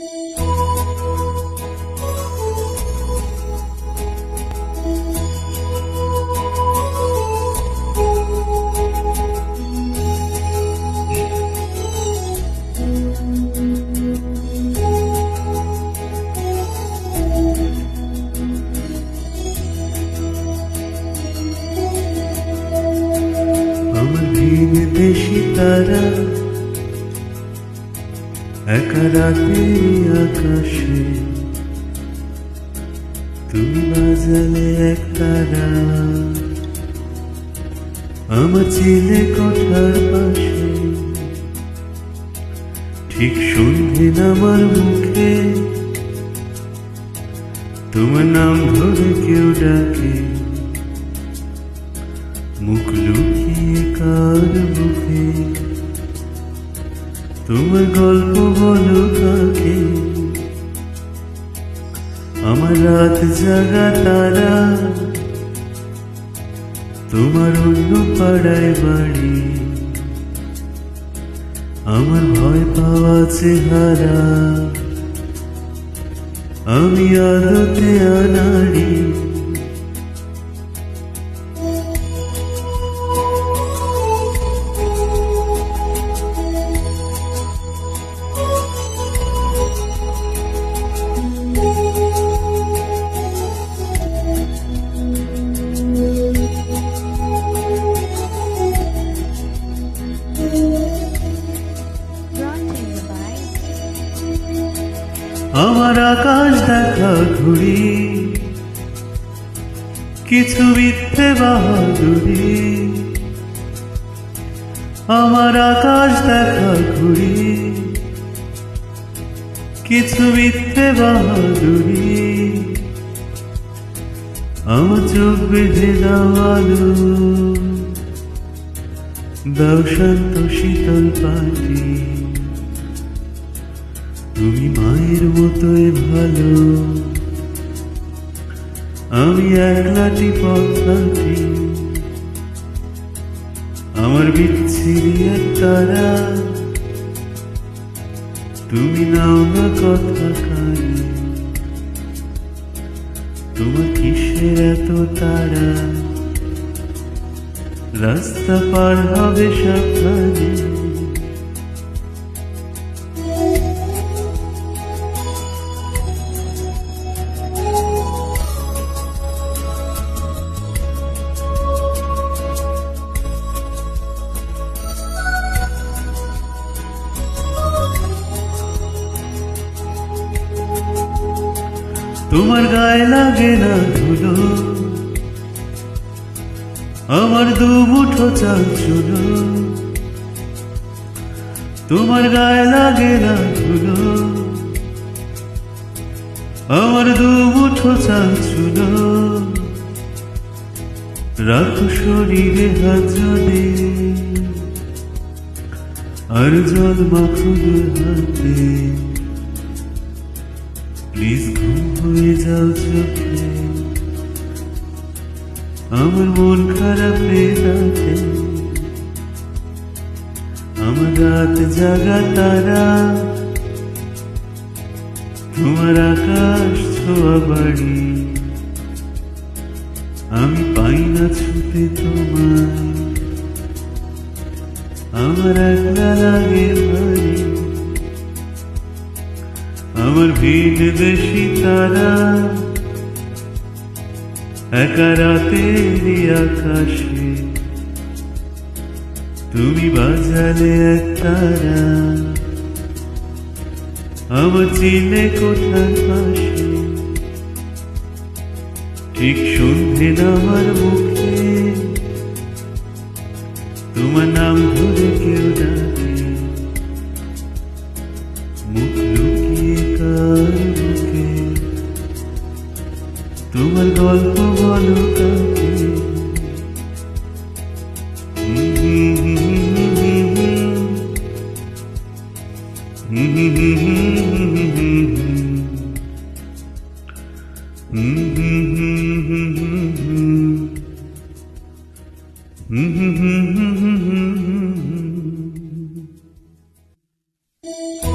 আমার ভিন দেশি তারা একা রাতে আকাশে, তুমি বাজালে এক তারা আমার চিলে কোঠার পাশে। ঠিক সন্ধে নামার মুখে তোমার নাম ধরে কেউ ডাকে, মুখ লুকিয়ে কার মুখে তোমার গল্প বলো কাকে। আমার রাত জাগা তারা তোমার অন্য পাড়ায় বাড়ি, আমার ভয় পাওয়া চেহারা আমি আলোতে আনাড়ি। আমার আকাশ দেখা ঘুড়ি, কিছু মিথ্যে বাহাদুরি। আমার আকাশ দেখা ঘুড়ি, কিছু মিথ্যে বাহাদুরি। আমার চোখ বেঁধে দাও আলো, দাও শান্ত শীতল পাটি। তুমি মায়ের মতোই ভালো, আমি একলাটি পথ হাঁটি। আমার বিচ্ছিরি এক তারা, তুমি নাও না কথা কানে। তোমার কিসের এত তারা, রাস্তা পার হবে সাবধানে। তোমার গায়ে লাগে না ধুলো, আমার দু মুঠো চাল চুলো। তোমার গায়ে লাগে না ধুলো, আমার দু মুঠো চাল চুলো। রাখো শরীরে হাত জলে, আর জল মাখো দুই হাতে। প্লিজ ঘুম হয়ে যাও চোখে, আমার মন খারাপে রাতে। আমার রাত জাগা তারা, তোমার আকাশ ছোঁয়া বাড়ি। আমি পাই না ছুতে তোমায়, আমার একলা লাগে ভারী। আমার ভিন দেশি তারা একা রাতেরই আকাশে, তুমি বাজালে এক তারা আমার চিনে কোঠার পাশে। ঠিক সন্ধে নামার মুখে তোমার নাম ধরে কেউ ডাকে, মুখ লুকিয়ে কার মুখে তোমার গল্প বলো কাকে। Mm-hmm.